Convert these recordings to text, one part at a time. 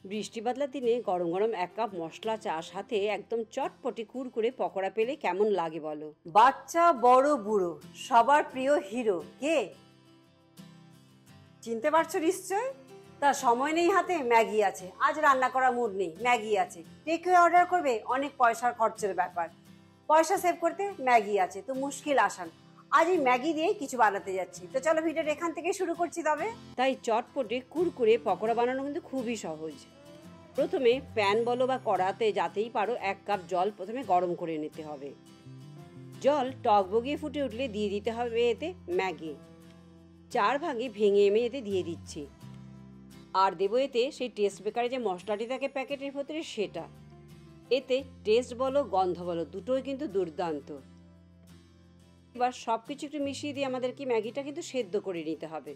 বৃষ্টি বাদলার দিনে গরম গরম 1 কাপ মশলা চা সাথে একদম চটপটি কুড়কুড়ে পকোড়া পেলে কেমন লাগে বলো? বাচ্চা বড় বুড়ো সবার প্রিয় হিরো কে চিনতে পারছো নিশ্চয়? তার সময় নেই হাতে, ম্যাগি আছে। আজ রান্না করা মুড নেই, ম্যাগি আছে। টেকওয়ে অর্ডার করবে, অনেক পয়সার খরচের ব্যাপার। পয়সা সেভ করতে ম্যাগি আছে, তো মুশকিল আসান। আজ এই ম্যাগি দিয়ে কিছু বানাতে যাচ্ছি, তো চলো ভিডিওটা এখান থেকে শুরু করছি। তবে তাই চটপটে কুড়কুড়ে পকোড়া বানানো কিন্তু খুবই সহজ। প্রথমে প্যান বলো বা কড়াতে যাতেই পারো 1 কাপ জল প্রথমে গরম করে নিতে হবে। জল টক বগিয়ে ফুটে উঠলে দিয়ে দিতে হবে এতে ম্যাগি। 4 ভাগে ভেঙে এতে দিয়ে দিচ্ছি। আর দেবো এতে সেই টেস্ট বেকারে যে মশলাটি থাকে প্যাকেটের ভেতরে সেটা। এতে টেস্ট বলো গন্ধ বলো দুটোই কিন্তু দুর্দান্ত। এবার সব কিছু একটু মিশিয়ে দিয়ে আমাদেরকে ম্যাগিটা কিন্তু সেদ্ধ করে নিতে হবে।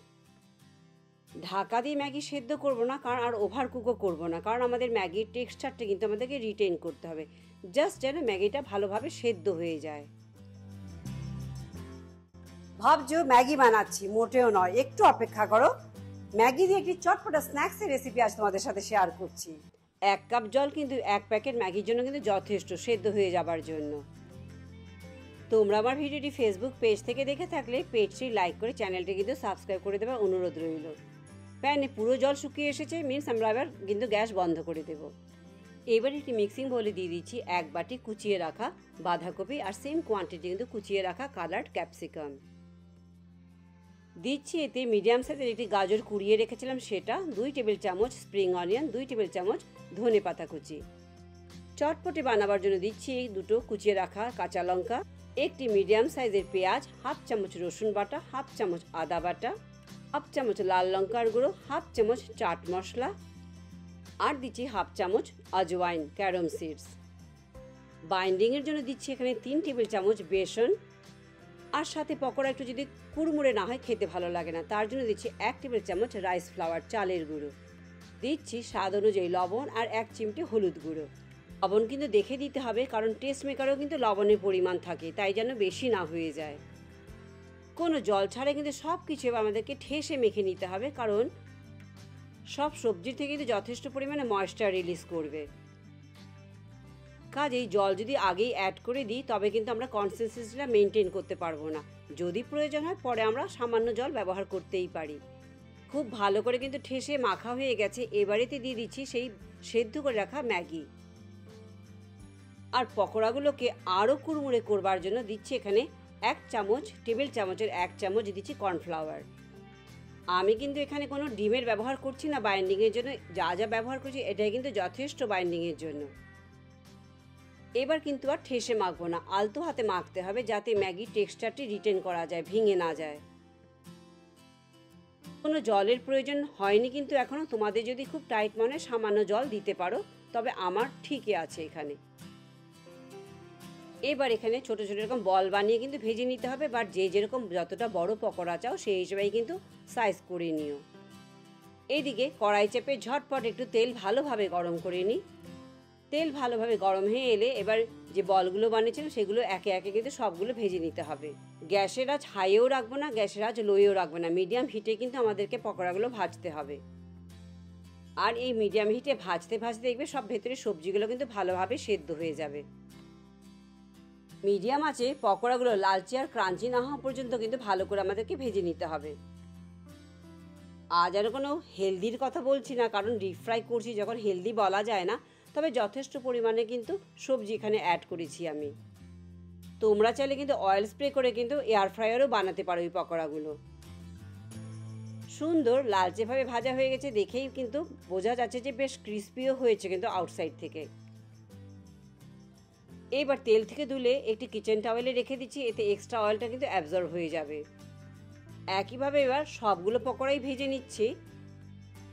ঢাকা দিয়ে ম্যাগি সেদ্ধ করব না, কারণ আর ওভার কুকও করবো না, কারণ আমাদের ম্যাগির টেক্সচারটা কিন্তু আমাদেরকে রিটেন করতে হবে, জাস্ট যেন ম্যাগিটা ভালোভাবে সেদ্ধ হয়ে যায়। ভাবছো ম্যাগি বানাচ্ছি, মোটেও নয়, একটু অপেক্ষা করো। ম্যাগি দিয়ে একটি চটপটা স্ন্যাক্সের রেসিপি আজ তোমাদের সাথে শেয়ার করছি। 1 কাপ জল কিন্তু 1 প্যাকেট ম্যাগির জন্য কিন্তু যথেষ্ট সেদ্ধ হয়ে যাবার জন্য। তোমরা আমার ভিডিওটি ফেসবুক পেজ থেকে দেখে থাকলে পেজটি লাইক করে চ্যানেলটি কিন্তু সাবস্ক্রাইব করে দেওয়ার অনুরোধ রইল। প্যানে পুরো জল শুকিয়ে এসেছে, মিন্স আমরা এবার কিন্তু গ্যাস বন্ধ করে দেব। এবার একটি মিক্সিং বলে দিয়ে দিচ্ছি 1 বাটি কুচিয়ে রাখা বাঁধাকপি আর সেম কোয়ান্টিটি কিন্তু কুচিয়ে রাখা কালার্ড ক্যাপসিকাম। দিচ্ছি এতে মিডিয়াম সাইজের একটি গাজর কুড়িয়ে রেখেছিলাম সেটা, 2 টেবিল চামচ স্প্রিং অনিয়ন, 2 টেবিল চামচ ধনে পাতা কুচি। চটপটে বানাবার জন্য দিচ্ছি 2টো কুচিয়ে রাখা কাঁচা লঙ্কা, একটি মিডিয়াম সাইজের পেঁয়াজ, 1/2 চামচ রসুন বাটা, 1/2 চামচ আদা বাটা, 1/2 চামচ লাল লঙ্কার গুঁড়ো, 1/2 চামচ চাট মশলা, আর দিচ্ছি 1/2 চামচ আজওয়াইন ক্যারম সিডস। বাইন্ডিংয়ের জন্য দিচ্ছি এখানে 3 টেবিল চামচ বেসন, আর সাথে পকোড়া একটু যদি কুড়মুড়ে না হয় খেতে ভালো লাগে না, তার জন্য দিচ্ছি 1 টেবিল চামচ রাইস ফ্লাওয়ার চালের গুঁড়ো। দিচ্ছি স্বাদ অনুযায়ী লবণ আর 1 চিমটি হলুদ গুঁড়ো। লবণ কিন্তু দেখে দিতে হবে, কারণ টেস্ট মেকারেও কিন্তু লবণের পরিমাণ থাকে, তাই যেন বেশি না হয়ে যায়। কোনো জল ছাড়া কিন্তু সব কিছু আমাদেরকে ঠেসে মেখে নিতে হবে, কারণ সব সবজির থেকে কিন্তু যথেষ্ট পরিমাণে ময়েশ্চার রিলিজ করবে। কাজেই জল যদি আগেই অ্যাড করে দিই তবে কিন্তু আমরা কনসিস্টেন্সিটা মেনটেন করতে পারবো না। যদি প্রয়োজন হয় পরে আমরা সামান্য জল ব্যবহার করতেই পারি। খুব ভালো করে কিন্তু ঠেসে মাখা হয়ে গেছে। এবারেতে দিয়ে দিচ্ছি সেই সেদ্ধ করে রাখা ম্যাগি। আর পকোড়াগুলোকে আরও কুড়মুড়ে করবার জন্য দিচ্ছি এখানে 1 চামচ টেবিল চামচের 1 চামচ দিচ্ছি কর্নফ্লাওয়ার। আমি কিন্তু এখানে কোনো ডিমের ব্যবহার করছি না বাইন্ডিংয়ের জন্য, যা যা ব্যবহার করছি এটাই কিন্তু যথেষ্ট বাইন্ডিংয়ের জন্য। এবার কিন্তু আর ঠেসে মাখবো না, আলতো হাতে মাখতে হবে যাতে ম্যাগির টেক্সচারটি রিটেন করা যায়, ভেঙে না যায়। কোনো জলের প্রয়োজন হয়নি কিন্তু এখনও, তোমাদের যদি খুব টাইট মনে সামান্য জল দিতে পারো, তবে আমার ঠিকই আছে এখানে। এবার এখানে ছোট ছোট এরকম বল বানিয়ে কিন্তু ভেজে নিতে হবে, বাট যে যেরকম যতটা বড় পকোড়া চাও সেই হিসেবেই কিন্তু সাইজ করে নিও। এইদিকে কড়াই চেপে ঝটপট একটু তেল ভালোভাবে গরম করে নিই। তেল ভালোভাবে গরম হয়ে এলে এবার যে বলগুলো বানিয়েছিলাম সেগুলো একে একে কিন্তু সবগুলো ভেজে নিতে হবে। গ্যাসের আঁচ হাইয়েও রাখবো না, গ্যাসের আঁচ লোয়েও রাখবো না, মিডিয়াম হিটে কিন্তু আমাদেরকে পকোড়াগুলো ভাজতে হবে। আর এই মিডিয়াম হিটে ভাজতে ভাজতে দেখবে সব ভেতরে সবজিগুলো কিন্তু ভালোভাবে সেদ্ধ হয়ে যাবে। মিডিয়াম আঁচে পকোড়াগুলো লালচে আর ক্রাঞ্চি না হওয়া পর্যন্ত কিন্তু ভালো করে আমাদেরকে ভেজে নিতে হবে। আজ আর কোনো হেলদির কথা বলছি না, কারণ ডিপ ফ্রাই করছি, যখন হেলদি বলা যায় না, তবে যথেষ্ট পরিমাণে কিন্তু সবজি এখানে অ্যাড করেছি আমি। তোমরা চাইলে কিন্তু অয়েল স্প্রে করে কিন্তু এয়ার ফ্রায়ারও বানাতে পারো এই পকোড়াগুলো। সুন্দর লালচেভাবে ভাজা হয়ে গেছে, দেখেই কিন্তু বোঝা যাচ্ছে যে বেশ ক্রিস্পিও হয়েছে কিন্তু আউটসাইড থেকে। এবার তেল থেকে তুলে একটি কিচেন টাওয়েলে রেখে দিচ্ছি, এতে এক্সট্রা অয়েলটা কিন্তু অ্যাবজর্ব হয়ে যাবে। একইভাবে এবার সবগুলো পকোড়াই ভেজে নিচ্ছি।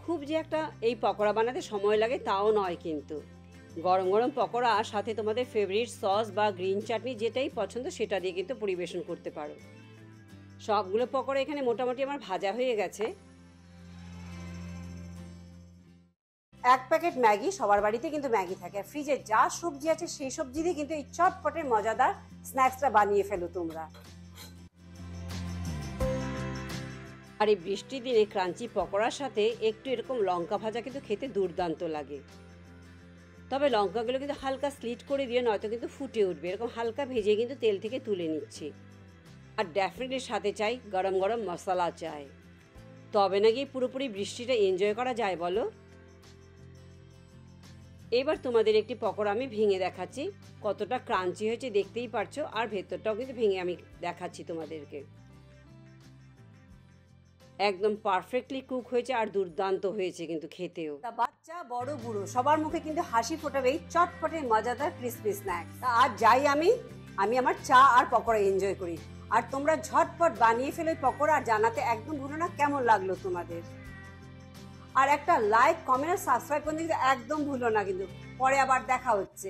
খুব যে একটা এই পকোড়া বানাতে সময় লাগে তাও নয়, কিন্তু গরম গরম পকোড়া আর সাথে তোমাদের ফেভারিট সস বা গ্রিন চাটনি যেটাই পছন্দ সেটা দিয়ে কিন্তু পরিবেশন করতে পারো। সবগুলো পকোড়া এখানে মোটামুটি আমার ভাজা হয়ে গেছে। 1 প্যাকেট ম্যাগি, সবার বাড়িতে কিন্তু ম্যাগি থাকে, ফ্রিজে যা সবজি আছে সেই সবজি দিয়ে কিন্তু এই চটপটে মজাদার স্ন্যাক্সটা বানিয়ে ফেলো তোমরা। আর এই বৃষ্টির দিনে ক্রাঞ্চি পকোড়ার সাথে একটু এরকম লঙ্কা ভাজা কিন্তু খেতে দুর্দান্ত লাগে। তবে লঙ্কাগুলো কিন্তু হালকা স্লিট করে দিয়ে, নয়তো কিন্তু ফুটে উঠবে। এরকম হালকা ভেজে কিন্তু তেল থেকে তুলে নিচ্ছি। আর ডেফিনেটলি সাথে চাই গরম গরম মশলা চাই, তবে নাকি পুরোপুরি বৃষ্টিটা এনজয় করা যায় বলো। এবার তোমাদের একটি পকোড়া আমি ভেঙে দেখাচ্ছি, কতটা ক্রাঞ্চি হয়েছে দেখতেই পারছো। আর ভেতরটাও কিন্তু ভেঙে আমি দেখাচ্ছি তোমাদেরকে। একদম পারফেক্টলি কুক হয়েছে আর দুর্দান্ত হয়েছে কিন্তু খেতেও। তা বাচ্চা বড় বুড়ো সবার মুখে কিন্তু হাসি ফোটাবেই চটপটে মজাদার ক্রিসপি স্ন্যাক্স। তা আজ যাই আমি আমার চা আর পকোড়া এনজয় করি। আর তোমরা ঝটপট বানিয়ে ফেলো পকোড়া, আর জানাতে একদম ভুলো না কেমন লাগলো তোমাদের। আর একটা লাইক, কমেন্ট আর সাবস্ক্রাইব করতে কিন্তু একদম ভুলো না কিন্তু। পরে আবার দেখা হচ্ছে।